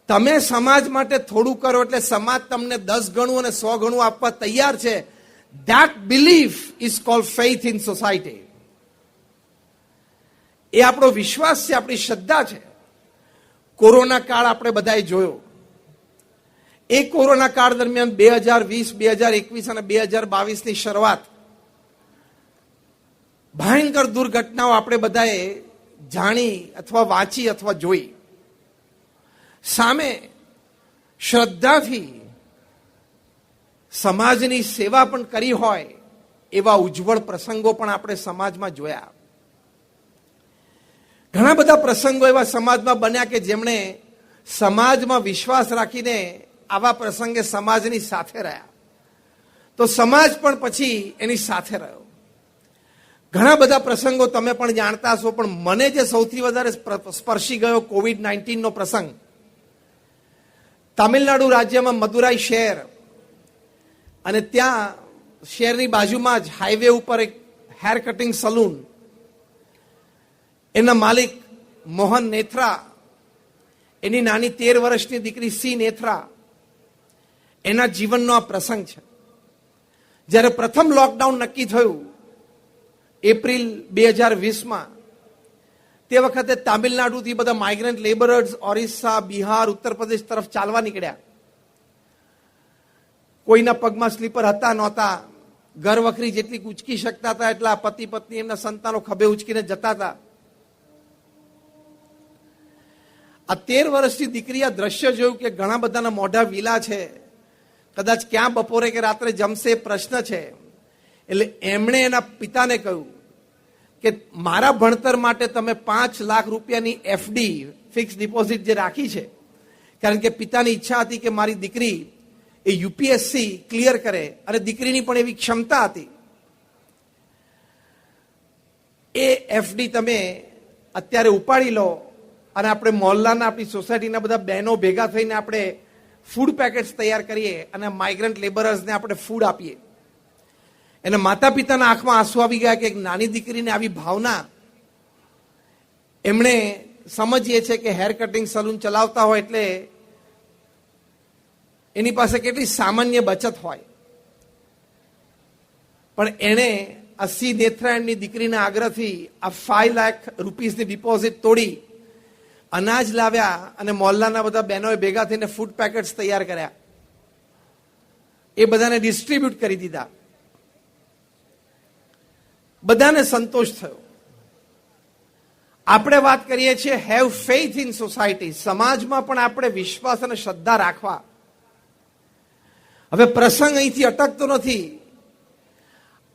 તમે સમાજ માટે થોડું કરો એટલે સમાજ તમને 10 ગણું અને 100 ગણું આપવા તૈયાર છે. That belief is called faith in society. એ આપણો વિશ્વાસ છે, આપણી શ્રદ્ધા છે. કોરોના કાળ આપણે બધાએ જોયો. એ કોરોના કાળ દરમિયાન 2020, 2021 અને 2022ની શરૂઆત, ભયંકર દુર્ઘટનાઓ આપણે બધાએ જાણી અથવા વાંચી અથવા જોઈ. સામે શ્રદ્ધાથી સમાજની સેવા પણ કરી હોય એવા ઉજ્જવળ પ્રસંગો પણ આપણે સમાજમાં જોયા. ઘણા બધા પ્રસંગો એવા સમાજમાં બન્યા કે જેમણે સમાજમાં વિશ્વાસ રાખીને આવા પ્રસંગે સમાજની સાથે રહ્યા, તો સમાજ પણ પછી એની સાથે રહ્યો. ઘણા બધા પ્રસંગો તમે પણ જાણતા હશો, પણ મને જે સૌથી વધારે સ્પર્શી ગયો COVID-19નો પ્રસંગ, તામિલનાડુ રાજ્યમાં મદુરાઈ શહેર, અને ત્યાં શહેરની બાજુમાં જ હાઈવે ઉપર એક હેર કટિંગ સલૂન, એના માલિક મોહન નેથરા, એની નાની 13 વર્ષની દીકરી સી નેથરા, એના જીવનનો આ પ્રસંગ છે. જ્યારે પ્રથમ લોકડાઉન નક્કી થયું એપ્રિલ 2020માં, તે વખતે તામિલનાડુથી બધા માઇગ્રન્ટ લેબરર્સ ઓરિસ્સા, બિહાર, ઉત્તર પ્રદેશ તરફ ચાલવા નીકળ્યા. કોઈના પગમાં સ્લીપર હતા નહોતા, ઘર વખરી જેટલી ઉચકી શકતા હતા એટલા પતિ પત્ની એમના સંતાનો ખભે ઉચકીને જતા હતા. આ 13 વર્ષની દીકરી આ દ્રશ્ય જોયું કે ઘણા બધાના મોઢા વિલા છે, કદાચ ક્યાં બપોરે કે રાત્રે જમશે પ્રશ્ન છે. એટલે એમણે એના પિતાને કહ્યું કે મારા ભણતર માટે તમે 5 લાખ રૂપિયાની FD ફિક્સ ડિપોઝિટ જે રાખી છે, કારણ કે પિતાની ઈચ્છા હતી કે મારી દીકરી એ UPSC ક્લિયર કરે, અને દીકરીની પણ એવી ક્ષમતા હતી. એ FD તમે અત્યારે ઉપાડી લો અને આપણે મોહલ્લાના, આપણી સોસાયટીના બધા બહેનો ભેગા થઈને આપણે ફૂડ પેકેટ્સ તૈયાર કરીએ અને માઇગ્રન્ટ લેબરર્સને આપણે ફૂડ આપીએ. એના માતા પિતાના આંખમાં આંસુ આવી ગયા કે એક નાની દીકરીને આવી ભાવના. એમણે સમજીએ છે કે હેર કટિંગ સલૂન ચલાવતા હોય એટલે એની પાસે કેટલી સામાન્ય બચત હોય, પણ એણે આ સી નેથરાયણની દીકરીના આગ્રહથી આ 5 લાખ રૂપીસની ડિપોઝિટ તોડી અનાજ લાવ્યા અને મોહલ્લાના બધા બહેનોએ ભેગા થઈને ફૂડ પેકેટ્સ તૈયાર કર્યા. એ બધાને ડિસ્ટ્રીબ્યુટ કરી દીધા. બધાને સંતોષ થયો. આપણે વાત કરીએ છીએ હેવ ફેઇથ ઇન સોસાયટી. સમાજમાં પણ આપણે વિશ્વાસ અને શ્રદ્ધા રાખવા. હવે પ્રસંગ અહીંથી અટકતો નથી.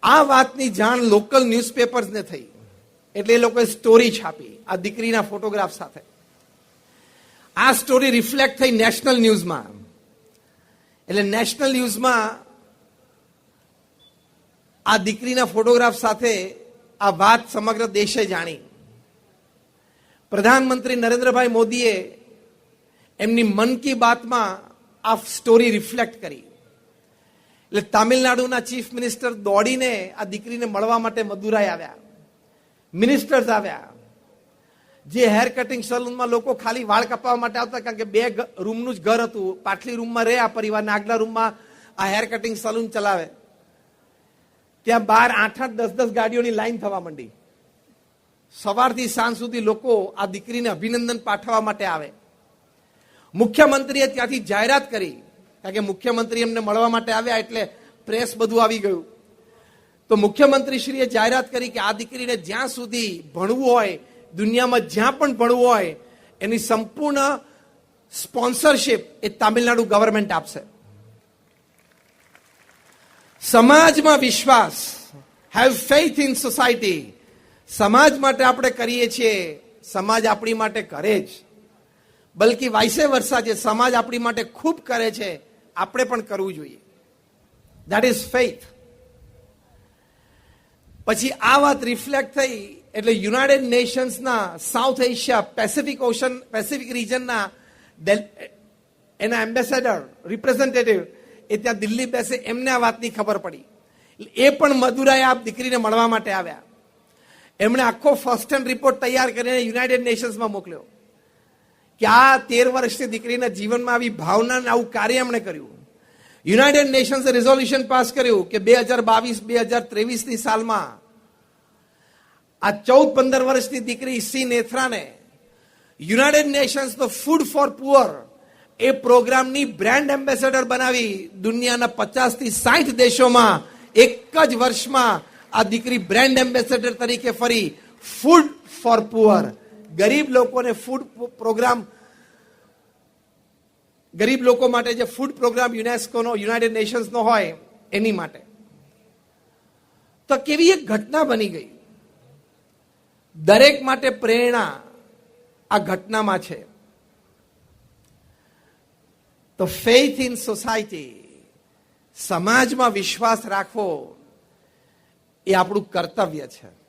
આ વાતની જાણ લોકલ ન્યૂઝપેપર્સને થઈ એટલે એ લોકોએ સ્ટોરી છાપી આ દીકરીના ફોટોગ્રાફ સાથે. આ સ્ટોરી રિફ્લેક્ટ થઈ નેશનલ ન્યૂઝમાં. એટલે નેશનલ ન્યૂઝમાં આ દીકરીના ફોટોગ્રાફ સાથે આ વાત સમગ્ર દેશે જાણી. પ્રધાનમંત્રી નરેન્દ્રભાઈ મોદીએ એમની મન કી બાતમાં આ સ્ટોરી રિફ્લેક્ટ કરી. એટલે તામિલનાડુના ચીફ મિનિસ્ટર દોડીને આ દીકરીને મળવા માટે મદુરાઈ આવ્યા. મિનિસ્ટર્સ આવ્યા. જે હેર કટિંગ સલૂનમાં લોકો ખાલી વાળ કપાવવા માટે આવતા, કારણ કે 2 રૂમનું જ ઘર હતું, પાછલી રૂમમાં રહે આ પરિવારને, આગલા રૂમમાં આ હેર કટિંગ સલૂન ચલાવે. ત્યાં બહાર 8-8, 10-10 ગાડીઓની લાઈન થવા માંડી. સવારથી સાંજ સુધી લોકો આ દીકરીને અભિનંદન પાઠવવા માટે આવે. મુખ્યમંત્રીએ ત્યાંથી જાહેરાત કરી, કારણ કે મુખ્યમંત્રી એમને મળવા માટે આવ્યા એટલે પ્રેસ બધું આવી ગયું. તો મુખ્યમંત્રીશ્રીએ જાહેરાત કરી કે આ દીકરીને જ્યાં સુધી ભણવું હોય, દુનિયામાં જ્યાં પણ ભણવું હોય, એની સંપૂર્ણ સ્પોન્સરશિપ એ તામિલનાડુ ગવર્મેન્ટ આપશે. સમાજમાં વિશ્વાસ, હેવ ફેઇથ ઇન સોસાયટી. સમાજ માટે આપણે કરીએ છીએ, સમાજ આપણી માટે કરે જ, બલકી વાઇસે વર્સા છે, સમાજ આપણી માટે ખૂબ કરે છે, આપણે પણ કરવું જોઈએ. That is faith. પછી આ વાત રિફ્લેક્ટ થઈ એટલે યુનાઇટેડ નેશન્સના સાઉથ એશિયા, પેસિફિક રિજનના એના એમ્બેસેડર, રિપ્રેઝેન્ટેટિવ એ ત્યાં દિલ્હી બેસે, એમને આ વાતની ખબર પડી. એ પણ મદુરાઈ આ દીકરીને મળવા માટે આવ્યા. એમણે આખો ફર્સ્ટ હેન્ડ રિપોર્ટ તૈયાર કરીને યુનાઇટેડ નેશન્સમાં મોકલ્યો કે આ 13 વર્ષની દીકરીના જીવનમાં આવી ભાવના અને આવું કાર્ય એમણે કર્યું. યુનાઇટેડ નેશન્સે રિઝોલ્યુશન પાસ કર્યું કે 2022-2023ની સાલમાં આ 14-15 વર્ષની દીકરી સી નેથરાને યુનાઇટેડ નેશન્સનો ફૂડ ફોર પુઅર એ પ્રોગ્રામની બ્રાન્ડ એમ્બેસેડર બનાવી દુનિયાના 50-60 દેશોમાં એક જ વર્ષમાં આ દીકરી બ્રાન્ડ એમ્બેસેડર તરીકે ફરી ફૂડ ફોર પુઅર, ગરીબ લોકોને ફૂડ પ્રોગ્રામ, ગરીબ લોકો માટે જે ફૂડ પ્રોગ્રામ યુનેસ્કોનો, યુનાઇટેડ નેશન્સનો હોય એની માટે. તો કેવી એક ઘટના બની ગઈ. દરેક માટે પ્રેરણા આ ઘટનામાં છે. તો ફેઇથ ઇન સોસાયટી, સમાજમાં વિશ્વાસ રાખવો એ આપણું કર્તવ્ય છે.